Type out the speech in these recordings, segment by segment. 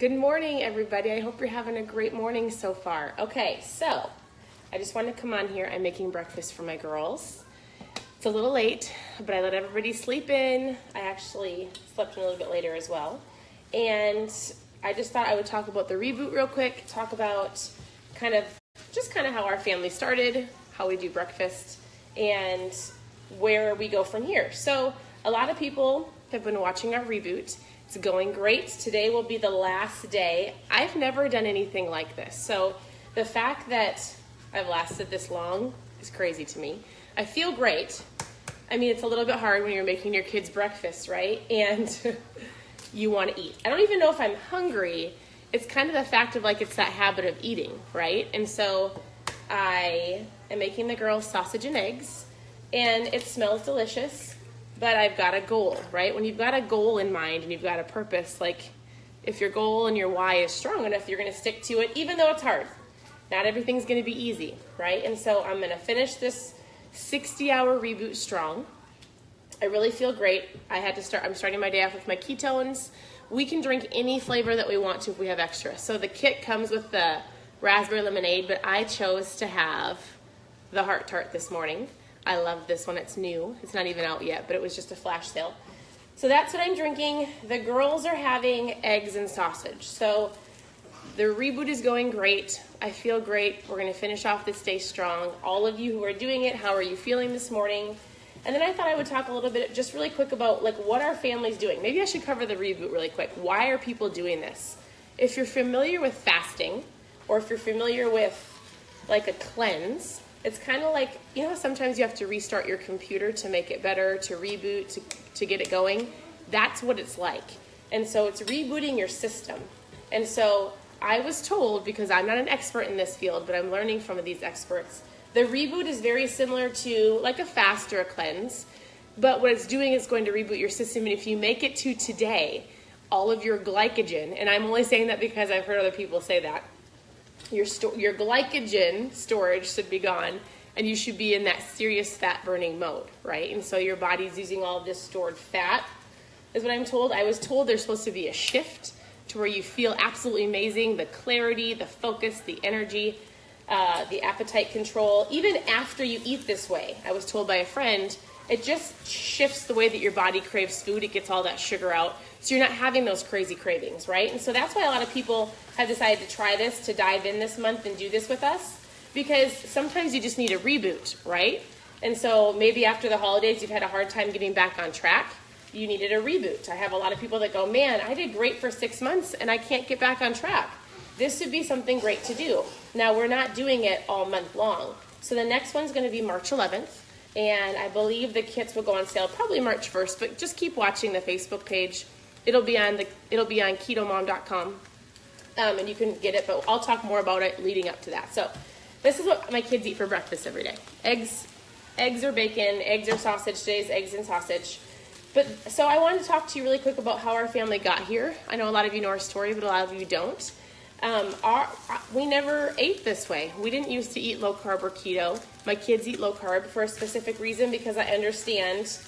Good morning, everybody. I hope you're having a great morning so far. Okay, so I just wanted to come on here. I'm making breakfast for my girls. It's a little late, but I let everybody sleep in. I actually slept in a little bit later as well. And I just thought I would talk about the reboot real quick, talk about kind of how our family started, how we do breakfast, and where we go from here. So a lot of people have been watching our reboot. It's going great. Today will be the last day. I've never done anything like this. So the fact that I've lasted this long is crazy to me. I feel great. I mean, it's a little bit hard when you're making your kids breakfast, right? And you want to eat. I don't even know if I'm hungry. It's kind of the fact of like, it's that habit of eating, right? And so I am making the girls sausage and eggs, and it smells delicious. But I've got a goal, right? When you've got a goal in mind and you've got a purpose, like if your goal and your why is strong enough, you're going to stick to it, even though it's hard. Not everything's going to be easy, right? And so I'm going to finish this 60-hour reboot strong. I really feel great. I'm starting my day off with my ketones. We can drink any flavor that we want to if we have extra. So the kit comes with the raspberry lemonade, but I chose to have the Heart Tart this morning. I love this one. It's new. It's not even out yet, but it was just a flash sale. So that's what I'm drinking. The girls are having eggs and sausage. So the reboot is going great. I feel great. We're going to finish off this day strong. All of you who are doing it, how are you feeling this morning? And then I thought I would talk a little bit, just really quick about like what our family's doing. Maybe I should cover the reboot really quick. Why are people doing this? If you're familiar with fasting, or if you're familiar with like a cleanse, it's kind of like, you know, sometimes you have to restart your computer to make it better, to reboot, to get it going. That's what it's like. And so it's rebooting your system. And so I was told, because I'm not an expert in this field, but I'm learning from these experts, the reboot is very similar to like a fast or a cleanse. But what it's doing is going to reboot your system. And if you make it to today, all of your glycogen, and I'm only saying that because I've heard other people say that, your glycogen storage should be gone, and you should be in that serious fat burning mode, right? And so your body's using all of this stored fat, is what I'm told. I was told there's supposed to be a shift to where you feel absolutely amazing, the clarity, the focus, the energy, the appetite control. Even after you eat this way, I was told by a friend, it just shifts the way that your body craves food. It gets all that sugar out. So you're not having those crazy cravings, right? And so that's why a lot of people have decided to try this, to dive in this month and do this with us, because sometimes you just need a reboot, right? And so maybe after the holidays, you've had a hard time getting back on track. You needed a reboot. I have a lot of people that go, man, I did great for 6 months and I can't get back on track. This would be something great to do. Now, we're not doing it all month long. So the next one's going to be March 11th. And I believe the kits will go on sale probably March 1st, but just keep watching the Facebook page. It'll be on KetoMOM.com, and you can get it, but I'll talk more about it leading up to that. So this is what my kids eat for breakfast every day. Eggs or bacon, eggs or sausage. Today's eggs and sausage. But so I wanted to talk to you really quick about how our family got here. I know a lot of you know our story, but a lot of you don't. We never ate this way. We didn't used to eat low carb or keto. My kids eat low carb for a specific reason, because I understand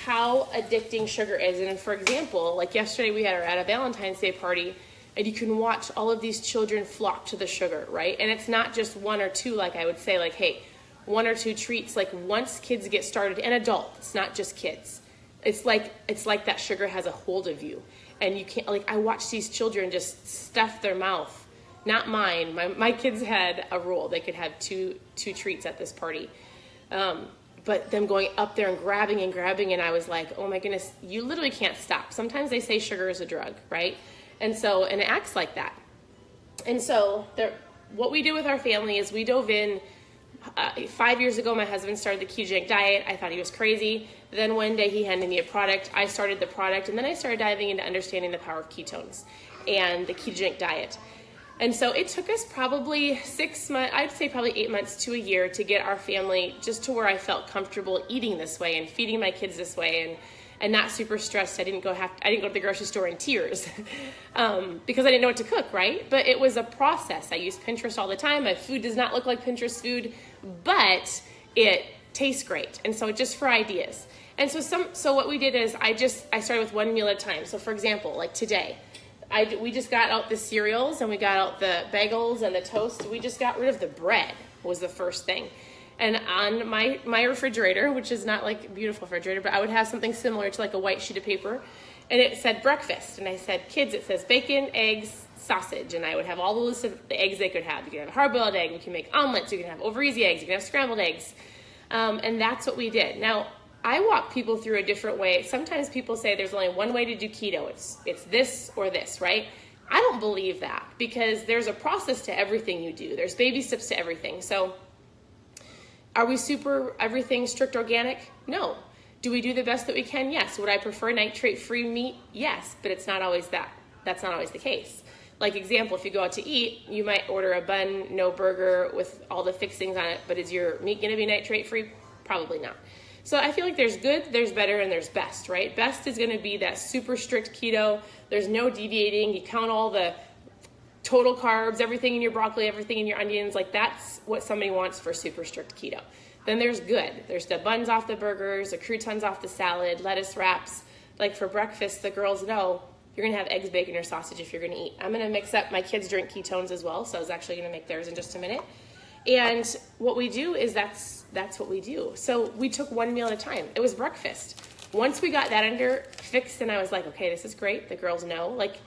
how addicting sugar is. And for example, like yesterday we had at a Valentine's Day party, and you can watch all of these children flock to the sugar, right? And it's not just one or two, like I would say, like, hey, one or two treats. Like once kids get started, and adults, not just kids, it's like that sugar has a hold of you. And you can't, like, I watch these children just stuff their mouth. Not mine. My kids had a rule. They could have two treats at this party. But them going up there and grabbing, and I was like, oh my goodness, you literally can't stop. Sometimes they say sugar is a drug, right? And it acts like that. And so what we do with our family is we dove in. 5 years ago, my husband started the ketogenic diet. I thought he was crazy. Then one day he handed me a product. I started the product, and then I started diving into understanding the power of ketones and the ketogenic diet. And so it took us probably 6 months, I'd say probably 8 months to a year to get our family just to where I felt comfortable eating this way and feeding my kids this way and not super stressed. I didn't go to the grocery store in tears because I didn't know what to cook, right? But it was a process. I use Pinterest all the time. My food does not look like Pinterest food, but it tastes great. And so just for ideas. And so what we did is I started with one meal at a time. So for example, like today, We just got out the cereals and we got out the bagels and the toast. We just got rid of the bread was the first thing. And on my refrigerator, which is not like a beautiful refrigerator, but I would have something similar to like a white sheet of paper. And it said breakfast. And I said, kids, it says bacon, eggs, sausage. And I would have all the list of the eggs they could have. You can have a hard-boiled egg. You can make omelets. You can have over easy eggs. You can have scrambled eggs. And that's what we did. Now, I walk people through a different way. Sometimes people say there's only one way to do keto. It's this or this, right? I don't believe that because there's a process to everything you do. There's baby steps to everything. So are we everything strict organic? No. Do we do the best that we can? Yes. Would I prefer nitrate-free meat? Yes, but it's not always that. That's not always the case. Like example, if you go out to eat, you might order a bun, no burger with all the fixings on it, but is your meat going to be nitrate-free? Probably not. So I feel like there's good, there's better, and there's best, right? Best is going to be that super strict keto. There's no deviating. You count all the total carbs, everything in your broccoli, everything in your onions. Like that's what somebody wants for super strict keto. Then there's good. There's the buns off the burgers, the croutons off the salad, lettuce wraps. Like for breakfast, the girls know you're going to have eggs, bacon, or sausage if you're going to eat. I'm going to mix up, my kids drink ketones as well, so I was actually going to make theirs in just a minute. And what we do is that's what we do. So we took one meal at a time. It was breakfast. Once we got that under fixed, and I was like, okay, this is great. The girls know. Like,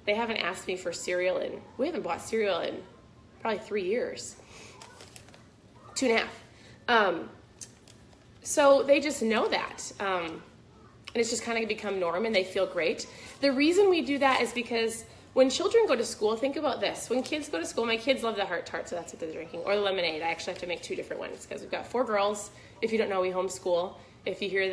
they haven't asked me for cereal, and we haven't bought cereal in probably 3 years. 2.5. So they just know that. And it's just kind of become norm, and they feel great. The reason we do that is because when children go to school, think about this. When kids go to school, my kids love the heart tart, so that's what they're drinking, or the lemonade. I actually have to make 2 different ones because we've got 4 girls. If you don't know, we homeschool. If you hear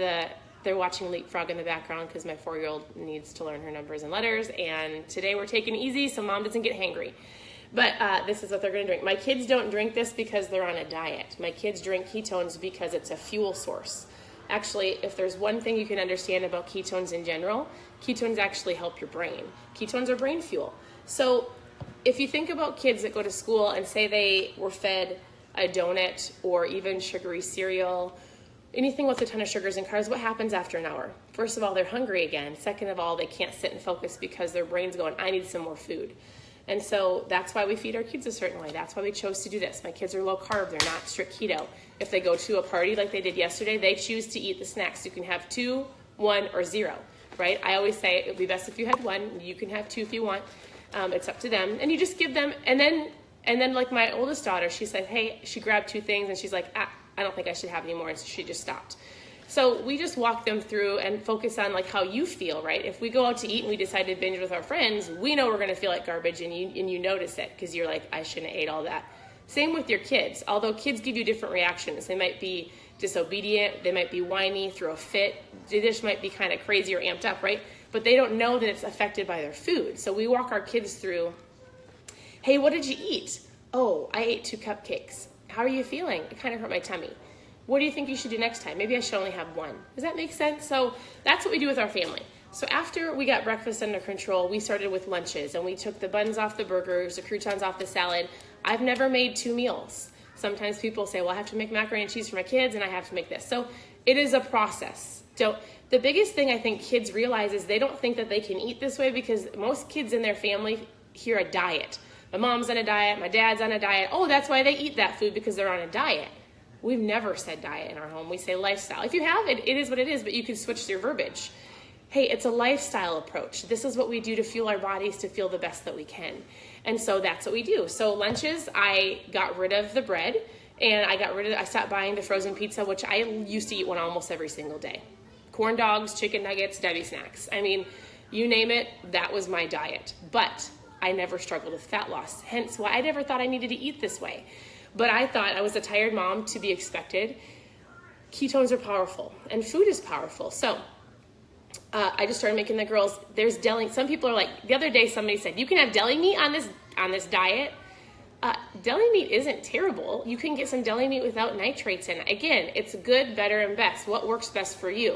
they're watching Leapfrog in the background because my 4-year-old needs to learn her numbers and letters, and today we're taking it easy so mom doesn't get hangry. But this is what they're going to drink. My kids don't drink this because they're on a diet. My kids drink ketones because it's a fuel source. Actually, if there's one thing you can understand about ketones in general, ketones actually help your brain. Ketones are brain fuel. So if you think about kids that go to school and say they were fed a donut or even sugary cereal, anything with a ton of sugars and carbs, what happens after an hour? First of all, they're hungry again. Second of all, they can't sit and focus because their brain's going, I need some more food. And so that's why we feed our kids a certain way. That's why we chose to do this. My kids are low carb. They're not strict keto. If they go to a party like they did yesterday, they choose to eat the snacks. You can have 2, 1, or 0, right? I always say it would be best if you had 1. You can have 2 if you want. It's up to them. And you just give them, and then like my oldest daughter, she said, hey, she grabbed 2 things and she's like, I don't think I should have any more. And so she just stopped. So we just walk them through and focus on like how you feel, right? If we go out to eat and we decide to binge with our friends, we know we're going to feel like garbage, and you notice it because you're like, I shouldn't have ate all that. Same with your kids. Although kids give you different reactions. They might be disobedient. They might be whiny, throw a fit. They just might be kind of crazy or amped up, right? But they don't know that it's affected by their food. So we walk our kids through, hey, what did you eat? Oh, I ate 2 cupcakes. How are you feeling? It kind of hurt my tummy. What do you think you should do next time? Maybe I should only have 1. Does that make sense? So that's what we do with our family. So after we got breakfast under control, we started with lunches, and we took the buns off the burgers, the croutons off the salad. I've never made 2 meals. Sometimes people say, well, I have to make macaroni and cheese for my kids, and I have to make this. So it is a process. So the biggest thing I think kids realize is they don't think that they can eat this way because most kids in their family hear a diet. My mom's on a diet, my dad's on a diet. Oh, that's why they eat that food, because they're on a diet. We've never said diet in our home. We say lifestyle. If you have it, it is what it is, but you can switch your verbiage. Hey, it's a lifestyle approach. This is what we do to fuel our bodies to feel the best that we can. And so that's what we do. So lunches, I got rid of the bread, and I stopped buying the frozen pizza, which I used to eat one almost every single day. Corn dogs, chicken nuggets, Debbie snacks. I mean, you name it, that was my diet. But I never struggled with fat loss. Hence why I never thought I needed to eat this way. But I thought I was a tired mom to be expected. Ketones are powerful, and food is powerful. So I just started making the girls, there's deli. Some people are like, the other day somebody said, you can have deli meat on this diet. Deli meat isn't terrible. You can get some deli meat without nitrates in it. Again, it's good, better, and best. What works best for you?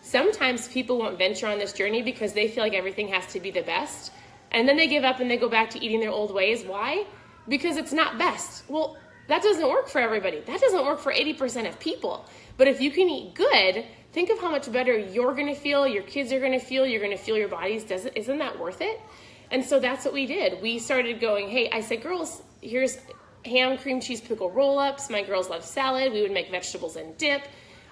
Sometimes people won't venture on this journey because they feel like everything has to be the best. And then they give up and they go back to eating their old ways. Why? Because it's not best. Well, that doesn't work for everybody. That doesn't work for 80% of people. But if you can eat good, think of how much better you're going to feel, your kids are going to feel, you're going to feel your bodies. Isn't that worth it? And so that's what we did. We started going, hey, I said, girls, here's ham, cream cheese, pickle roll-ups. My girls love salad. We would make vegetables and dip.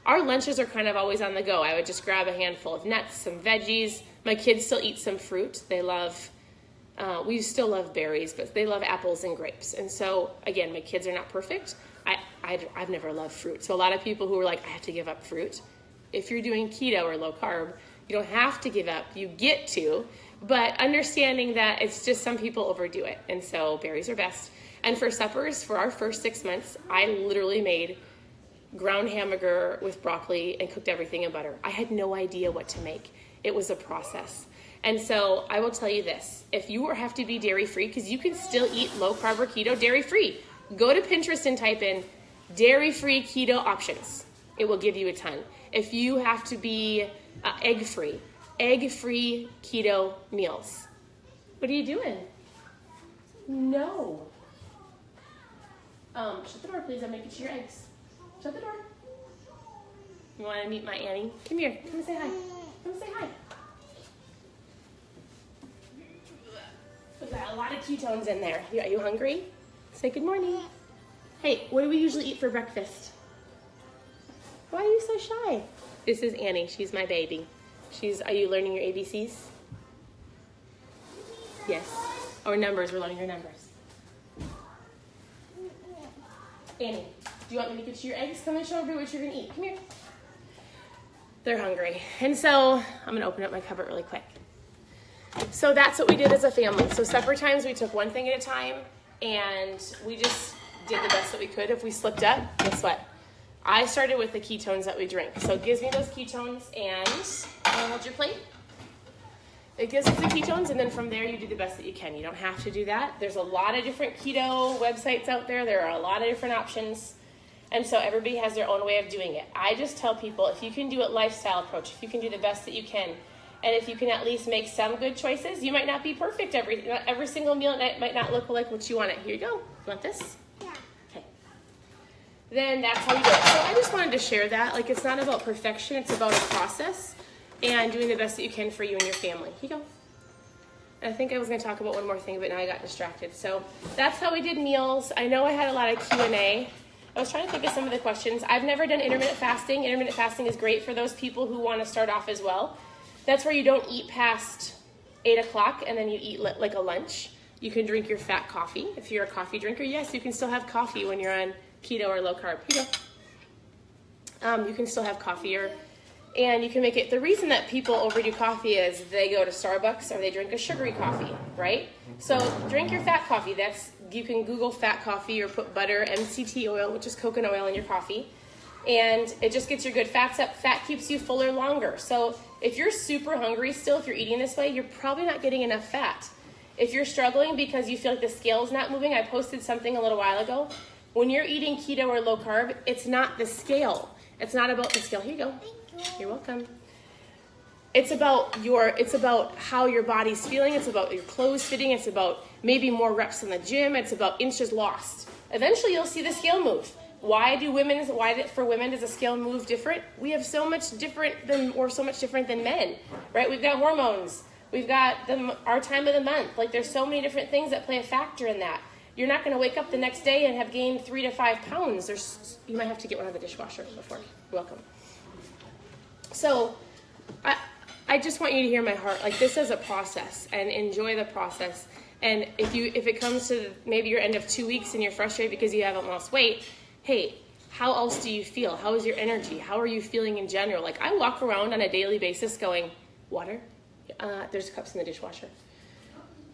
Our lunches are kind of always on the go. I would just grab a handful of nuts, some veggies. My kids still eat some fruit. They love, we still love berries, but they love apples and grapes. And so, again, my kids are not perfect. I've never loved fruit. So a lot of people who are like, I have to give up fruit. If you're doing keto or low carb, you don't have to give up. You get to. But understanding that it's just some people overdo it. And so berries are best. And for suppers, for our first 6 months, I literally made ground hamburger with broccoli and cooked everything in butter. I had no idea what to make. It was a process. And so I will tell you this, if you have to be dairy-free, because you can still eat low carb or keto dairy-free, go to Pinterest and type in dairy-free keto options. It will give you a ton. If you have to be egg-free keto meals. What are you doing? No. Shut the door, please. I'm making sure your eggs. Shut the door. You want to meet my Annie? Come here. Come and say hi. Come and say hi. We've got a lot of ketones in there. Are you hungry? Say good morning. Hey, what do we usually eat for breakfast? Why are you so shy? This is Annie. She's my baby. Are you learning your ABCs? Yes. Or numbers. We're learning your numbers. Annie, do you want me to get you your eggs? Come and show everybody what you're going to eat. Come here. They're hungry. And so I'm going to open up my cupboard really quick. So that's what we did as a family. So supper times, we took one thing at a time, and we just did the best that we could. If we slipped up, guess what? I started with the ketones that we drink. So it gives me those ketones, and hold your plate. It gives us the ketones, and then from there you do the best that you can. You don't have to do that. There's a lot of different keto websites out there. There are a lot of different options, and so everybody has their own way of doing it. I just tell people, if you can do it lifestyle approach, if you can do the best that you can, and if you can at least make some good choices, you might not be perfect every single meal might not look like what you want it. Here you go. You want this? Yeah. Okay. Then that's how we do it. So I just wanted to share that. Like, it's not about perfection. It's about a process and doing the best that you can for you and your family. Here you go. And I think I was going to talk about one more thing, but now I got distracted. So that's how we did meals. I know I had a lot of Q&A. I was trying to think of some of the questions. I've never done intermittent fasting. Intermittent fasting is great for those people who want to start off as well. That's where you don't eat past 8 o'clock and then you eat like a lunch. You can drink your fat coffee. If you're a coffee drinker, yes, you can still have coffee when you're on keto or low carb. Here you go. You can still have coffee, and you can make it. The reason that people overdo coffee is they go to Starbucks or they drink a sugary coffee, right? So drink your fat coffee. You can Google fat coffee or put butter, MCT oil, which is coconut oil, in your coffee. And it just gets your good fats up. Fat keeps you fuller longer. So if you're super hungry still, if you're eating this way, you're probably not getting enough fat. If you're struggling because you feel like the scale's not moving, I posted something a little while ago. When you're eating keto or low carb, it's not the scale. It's not about the scale. Here you go. You're welcome. It's about how your body's feeling. It's about your clothes fitting. It's about maybe more reps in the gym. It's about inches lost. Eventually you'll see the scale move. Why for women does the scale move different? We have so much different than men, right? We've got hormones. We've got our time of the month. Like, there's so many different things that play a factor in that. You're not going to wake up the next day and have gained 3 to 5 pounds. You might have to get one out of the dishwasher before. You're welcome. So I just want you to hear my heart. Like, this is a process, and enjoy the process. And if it comes to maybe your end of 2 weeks and you're frustrated because you haven't lost weight, hey, how else do you feel? How is your energy? How are you feeling in general? Like, I walk around on a daily basis going, water? There's cups in the dishwasher.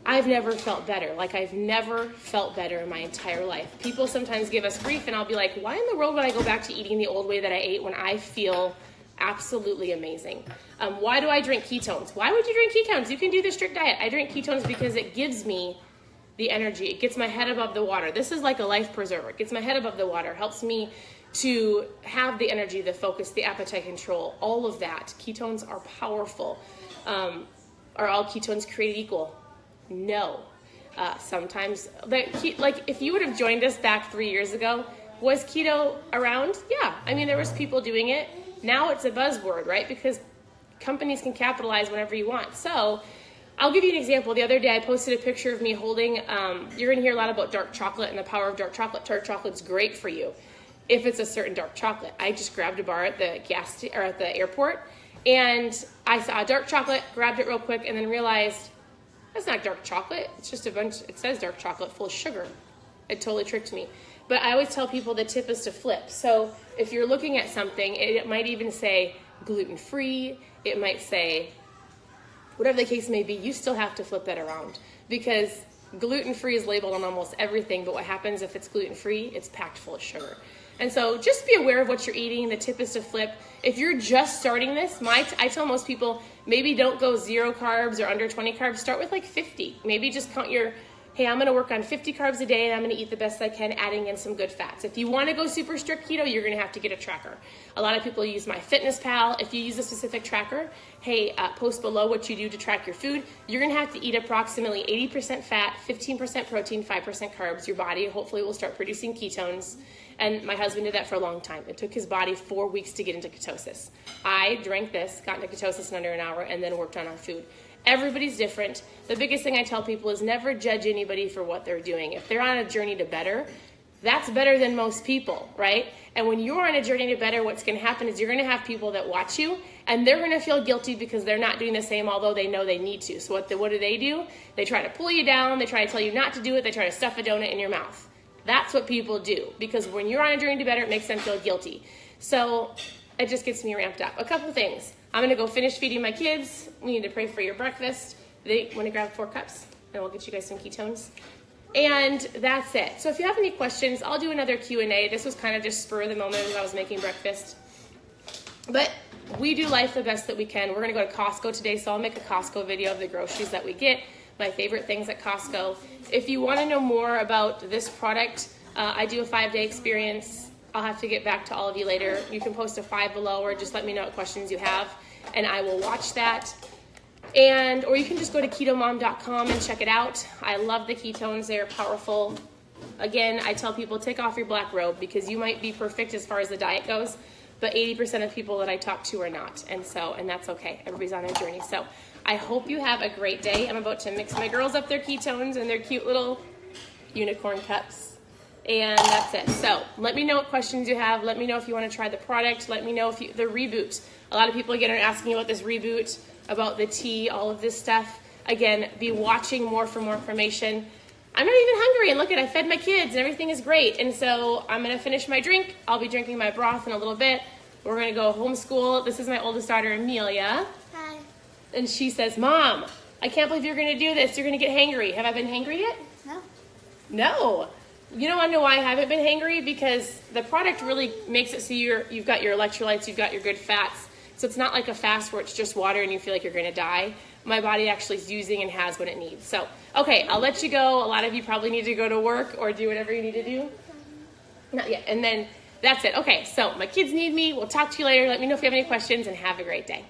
I've never felt better. Like, I've never felt better in my entire life. People sometimes give us grief, and I'll be like, why in the world would I go back to eating the old way that I ate when I feel absolutely amazing? Why do I drink ketones? Why would you drink ketones? You can do the strict diet. I drink ketones because it gives me the energy. It gets my head above the water. This is like a life preserver. It gets my head above the water, helps me to have the energy, the focus, the appetite control, all of that. Ketones are powerful. Are all ketones created equal? No. Sometimes, like, if you would have joined us back 3 years ago, was keto around? Yeah. I mean, there was people doing it. Now it's a buzzword, right? Because companies can capitalize whenever you want. So I'll give you an example. The other day I posted a picture of me holding, you're gonna hear a lot about dark chocolate and the power of dark chocolate. Dark chocolate's great for you if it's a certain dark chocolate. I just grabbed a bar at the at the airport, and I saw dark chocolate, grabbed it real quick, and then realized that's not dark chocolate. It's just it says dark chocolate full of sugar. It totally tricked me. But I always tell people the tip is to flip. So if you're looking at something, it might even say gluten-free, it might say whatever the case may be, you still have to flip that around, because gluten-free is labeled on almost everything, but what happens if it's gluten-free? It's packed full of sugar. And so just be aware of what you're eating. The tip is to flip. If you're just starting this, I tell most people, maybe don't go 0 carbs or under 20 carbs. Start with like 50. Maybe just count hey, I'm gonna work on 50 carbs a day and I'm gonna eat the best I can, adding in some good fats. If you wanna go super strict keto, you're gonna have to get a tracker. A lot of people use MyFitnessPal. If you use a specific tracker, hey, post below what you do to track your food. You're gonna have to eat approximately 80% fat, 15% protein, 5% carbs. Your body hopefully will start producing ketones. And my husband did that for a long time. It took his body 4 weeks to get into ketosis. I drank this, got into ketosis in under an hour, and then worked on our food. Everybody's different. The biggest thing I tell people is never judge anybody for what they're doing. If they're on a journey to better, that's better than most people, right? And when you're on a journey to better, what's going to happen is you're going to have people that watch you, and they're going to feel guilty because they're not doing the same, although they know they need to. So what do? They try to pull you down. They try to tell you not to do it. They try to stuff a donut in your mouth. That's what people do, because when you're on a journey to better, it makes them feel guilty. So it just gets me ramped up. A couple things. I'm going to go finish feeding my kids. We need to pray for your breakfast. They want to grab 4 cups, and we'll get you guys some ketones. And that's it. So if you have any questions, I'll do another Q&A. This was kind of just spur of the moment as I was making breakfast. But we do life the best that we can. We're going to go to Costco today, so I'll make a Costco video of the groceries that we get, my favorite things at Costco. If you want to know more about this product, I do a 5-day experience. I'll have to get back to all of you later. You can post a 5 below, or just let me know what questions you have, and I will watch that. Or you can just go to KetoMOM.com and check it out. I love the ketones. They're powerful. Again, I tell people, take off your black robe, because you might be perfect as far as the diet goes, but 80% of people that I talk to are not. And that's okay. Everybody's on their journey. So I hope you have a great day. I'm about to mix my girls up their ketones in their cute little unicorn cups. And that's it. So let me know what questions you have. Let me know if you want to try the product. Let me know if the reboot. A lot of people again are asking about this reboot, about the tea, all of this stuff. Again, be watching more for more information. I'm not even hungry, and look I fed my kids and everything is great. And so I'm going to finish my drink. I'll be drinking my broth in a little bit. We're going to go homeschool. This is my oldest daughter, Amelia. Hi. And she says, Mom, I can't believe you're going to do this. You're going to get hangry. Have I been hangry yet? No. No. You don't want to know why I haven't been hangry? Because the product really makes it so you've got your electrolytes, you've got your good fats. So it's not like a fast where it's just water and you feel like you're going to die. My body actually is using and has what it needs. So, okay, I'll let you go. A lot of you probably need to go to work or do whatever you need to do. Not yet. And then that's it. Okay, so my kids need me. We'll talk to you later. Let me know if you have any questions, and have a great day.